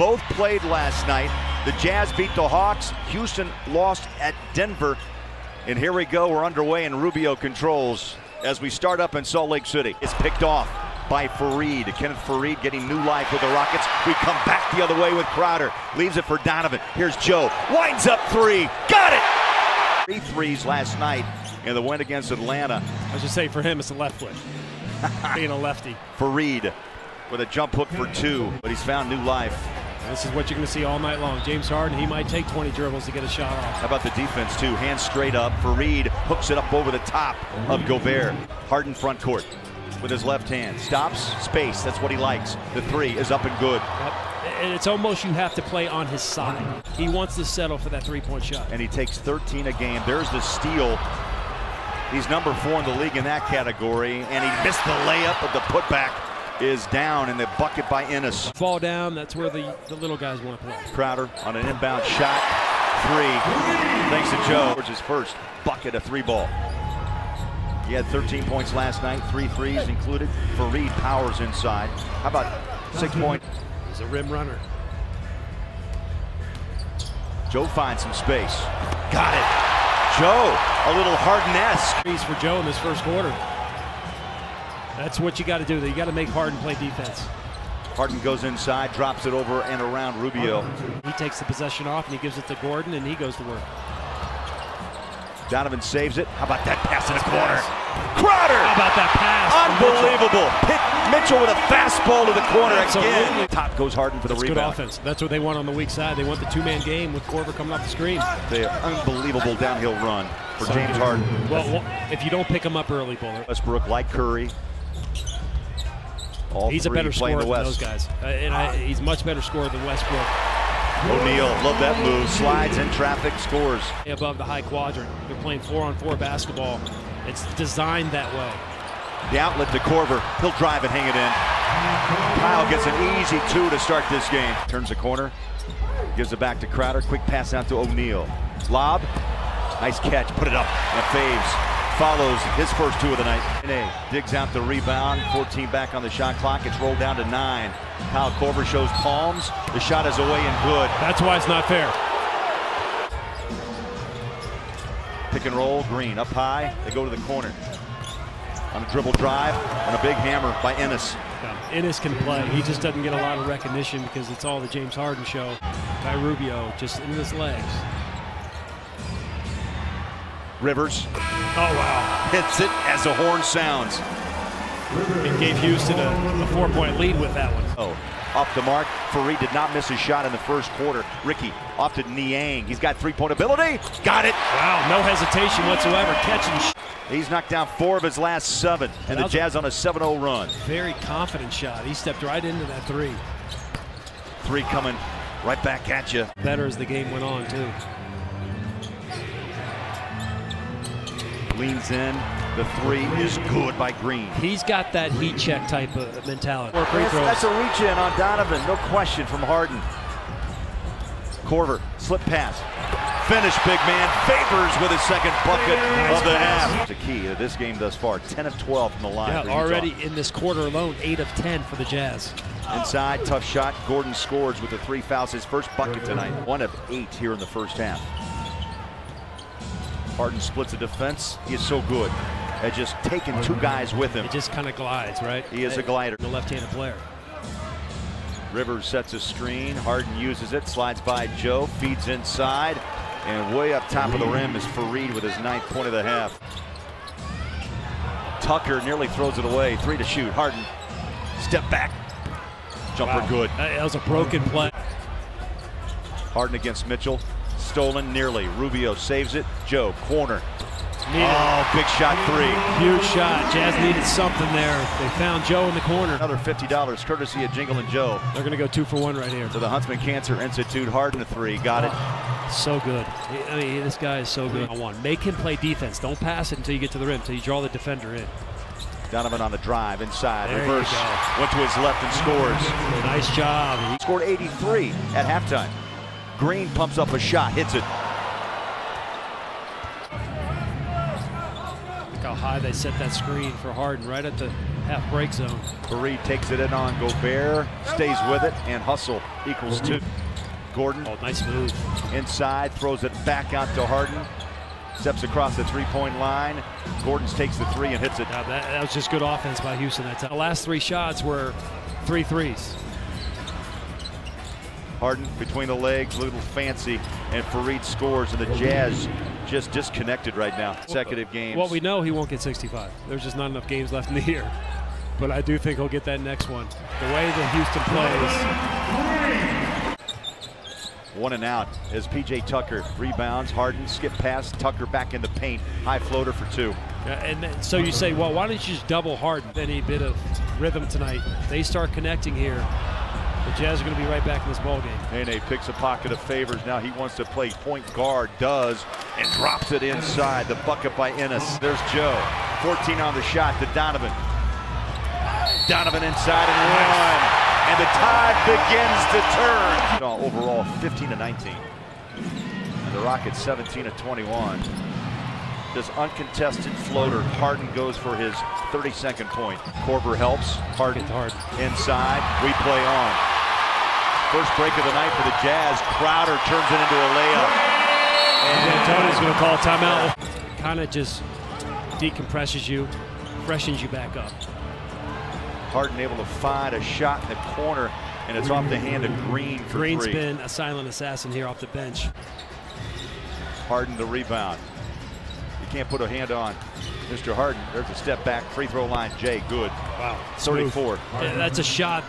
both played last night. The Jazz beat the Hawks. Houston lost at Denver. And here we go. We're underway, and Rubio controls as we start up in Salt Lake City. It's picked off by Faried. Kenneth Faried getting new life with the Rockets. We come back the other way with Crowder. Leaves it for Donovan. Here's Joe. Winds up three. Got it! 3 threes last night in the win against Atlanta. I should say for him, it's a left foot. Being a lefty. Faried with a jump hook for 2, but he's found new life. This is what you're going to see all night long. James Harden, he might take 20 dribbles to get a shot off. How about the defense, too? Hands straight up. Faried hooks it up over the top of Gobert. Harden front court with his left hand. Stops, space. That's what he likes. The 3 is up and good. Yep. And it's almost you have to play on his side. He wants to settle for that 3-point shot. And he takes 13 a game. There's the steal. He's number 4 in the league in that category. And he missed the layup, but the putback is down, and the bucket by Ennis. Fall down, that's where the little guys want to play. Crowder on an inbound shot. 3. Thanks to Joe. Which is first bucket of 3-ball. He had 13 points last night, 3 threes included. Faried powers inside. How about 6 points? He's a rim runner. Joe finds some space. Got it. Joe, a little Harden-esque. He's for Joe in this first quarter. That's what you got to do. You got to make Harden play defense. Harden goes inside, drops it over and around Rubio. He takes the possession off and he gives it to Gordon, and he goes to work. Donovan saves it. How about that pass in the corner? Crowder! How about that pass? Unbelievable. Pick Mitchell with a fastball to the corner Absolutely. again. Top goes Harden for the rebound. Good offense. That's what they want on the weak side. They want the 2-man game with Korver coming off the screen. The unbelievable downhill run for James Harden. Well, if you don't pick him up early, Bullard. Westbrook, like Curry. He's a better scorer than those guys. He's much better scorer than Westbrook. O'Neal, love that move. Slides in traffic, scores. Above the high quadrant. They're playing 4-on-4 basketball. It's designed that way. The outlet to Korver. He'll drive and hang it in. Kyle gets an easy 2 to start this game. Turns the corner. Gives it back to Crowder. Quick pass out to O'Neal. Lob. Nice catch. Put it up. And faves. Follows his first 2 of the night. Digs out the rebound. 14 back on the shot clock. It's rolled down to 9. Kyle Korver shows palms. The shot is away and good. That's why it's not fair. Pick and roll. Green up high. They go to the corner. On a dribble drive and a big hammer by Ennis. Yeah, Ennis can play. He just doesn't get a lot of recognition because it's all the James Harden show. By Rubio, just in his legs. Rivers. Oh, wow. Hits it as the horn sounds. It gave Houston a 4-point lead with that one. Oh, off the mark. Faried did not miss his shot in the first quarter. Ricky off to Niang. He's got 3-point ability. Got it. Wow, no hesitation whatsoever. Catching. He's knocked down 4 of his last 7. And the Jazz on a 7-0 run. Very confident shot. He stepped right into that 3. 3 coming right back at you. Better as the game went on, too. Leans in. The 3 is good by Green. He's got that heat check type of mentality. That's a reach in on Donovan. No question from Harden. Korver, slip pass. Finish, big man. Favors with his second bucket of the half. It's a key to this game thus far. 10 of 12 from the line. Yeah, already in this quarter alone, 8 of 10 for the Jazz. Inside, tough shot. Gordon scores with the 3 fouls. His first bucket tonight. 1 of 8 here in the first half. Harden splits the defense. He is so good at just taking 2 guys with him. It just kind of glides, right? He is a glider. The left-handed player. Rivers sets a screen. Harden uses it. Slides by Joe. Feeds inside. And way up top of the rim is Faried with his 9th point of the half. Tucker nearly throws it away. 3 to shoot. Harden. Step back. Jumper good. That was a broken play. Harden against Mitchell. Stolen nearly. Rubio saves it. Joe, corner. Needed. Oh, big shot 3. Huge shot. Jazz needed something there. They found Joe in the corner. Another $50 courtesy of Jingle and Joe. They're going to go 2 for 1 right here. To the Huntsman Cancer Institute. Harden a 3. Got it. So good. I mean, this guy is so good. Make him play defense. Don't pass it until you get to the rim, until you draw the defender in. Donovan on the drive, inside, there reverse. Went to his left and scores. Nice job. He scored 83 at halftime. Green pumps up a shot, hits it. Look how high they set that screen for Harden, right at the half break zone. Faried takes it in on Gobert, stays with it, and hustle equals 2. Gordon, Oh, nice move. inside, throws it back out to Harden. Steps across the three-point line. Gordon takes the 3 and hits it. Now that was just good offense by Houston that time. The last 3 shots were 3 threes. Harden between the legs, a little fancy, and Faried scores, and the Jazz just disconnected right now. Consecutive games. Well, we know he won't get 65. There's just not enough games left in the year. But I do think he'll get that next one. The way that Houston plays. 1 and out as P.J. Tucker rebounds. Harden skip pass, Tucker back in the paint. High floater for 2. And so you say, well, why don't you just double Harden? Any bit of rhythm tonight. They start connecting here. The Jazz are going to be right back in this ball game. Nene picks a pocket of favors. Now he wants to play point guard, does, and drops it inside. The bucket by Ennis. There's Joe. 14 on the shot to Donovan. Donovan inside and 1. And the tide begins to turn. Overall, 15-19. And the Rockets 17-21. This uncontested floater. Harden goes for his 32nd point. Korver helps. Harden inside. We play on. First break of the night for the Jazz. Crowder turns it into a layup. And Tony's going to call a timeout. Kind of just decompresses you, freshens you back up. Harden able to find a shot in the corner, and it's off the hand of Green for 3. Green's been a silent assassin here off the bench. Harden the rebound. You can't put a hand on Mr. Harden. There's a step back, free throw line. Jay, good. Wow. 34. Yeah, that's a shot.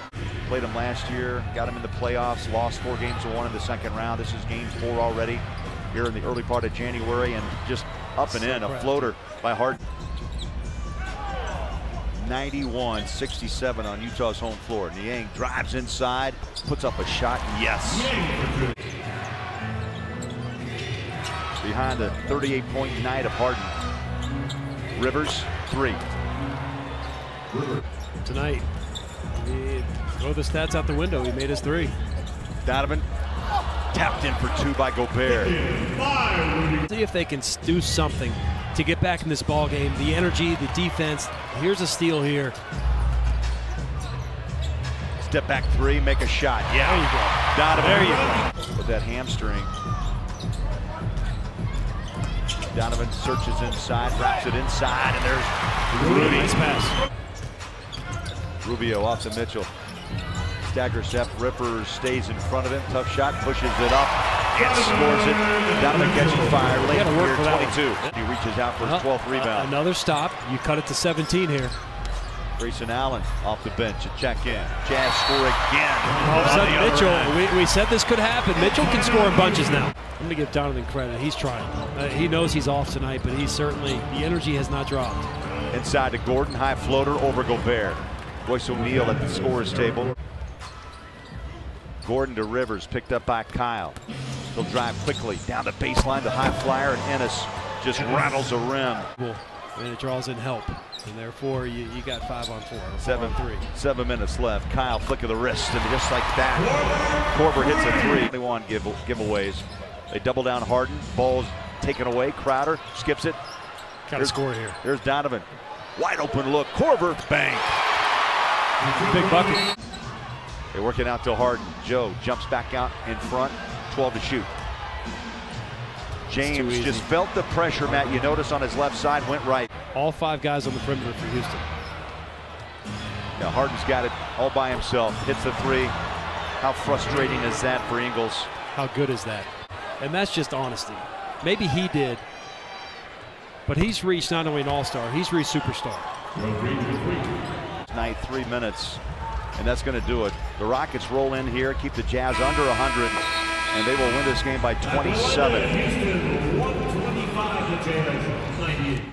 Played him last year, got him in the playoffs, lost 4 games to 1 in the second round. This is game 4 already here in the early part of January, and just up and in, a floater by Harden. 91-67 on Utah's home floor. Niang drives inside, puts up a shot, yes. Behind the 38-point night of Harden. Rivers, 3. Tonight, throw the stats out the window. He made his 3. Donovan tapped in for 2 by Gobert. See if they can do something to get back in this ball game. The energy, the defense. Here's a steal here. Step back 3, make a shot. Yeah, there you go. Donovan. There you go. With that hamstring. Donovan searches inside, wraps it inside, and there's Rudy. Nice pass. Rubio off to Mitchell. Stagger step, Rivers stays in front of him. Tough shot, pushes it up, and scores it. Donovan catching fire late in here, 22. He reaches out for his 12th rebound. Another stop. You cut it to 17 here. Grayson Allen off the bench to check in. Jazz score again. All of a sudden, Mitchell, we said this could happen. Mitchell can score in bunches now. I'm going to give Donovan credit. He's trying. He knows he's off tonight, but he's certainly, the energy has not dropped. Inside to Gordon, high floater over Gobert. Royce O'Neal at the scorer's table. Gordon to Rivers, picked up by Kyle. He'll drive quickly down the baseline, the high flyer, and Ennis just rattles the rim. And it draws in help, and therefore you got 5 on 4. 7 on 3. 7 minutes left. Kyle flick of the wrist, and just like that, Korver hits a 3. 21 giveaways. They double down Harden. Ball's taken away. Crowder skips it. Got to score here. There's Donovan. Wide open look. Korver, bang. Big bucket. They work it out to Harden. Joe jumps back out in front. 12 to shoot. James just felt the pressure, Matt. You notice on his left side, went right. All 5 guys on the perimeter for Houston. Now Harden's got it all by himself. Hits the 3. How frustrating is that for Ingles? How good is that? And that's just honesty. Maybe he did, but he's reached not only an all-star, he's reached superstar. Tonight, 3 minutes, and that's going to do it. The Rockets roll in here, keep the Jazz under 100, and they will win this game by 27.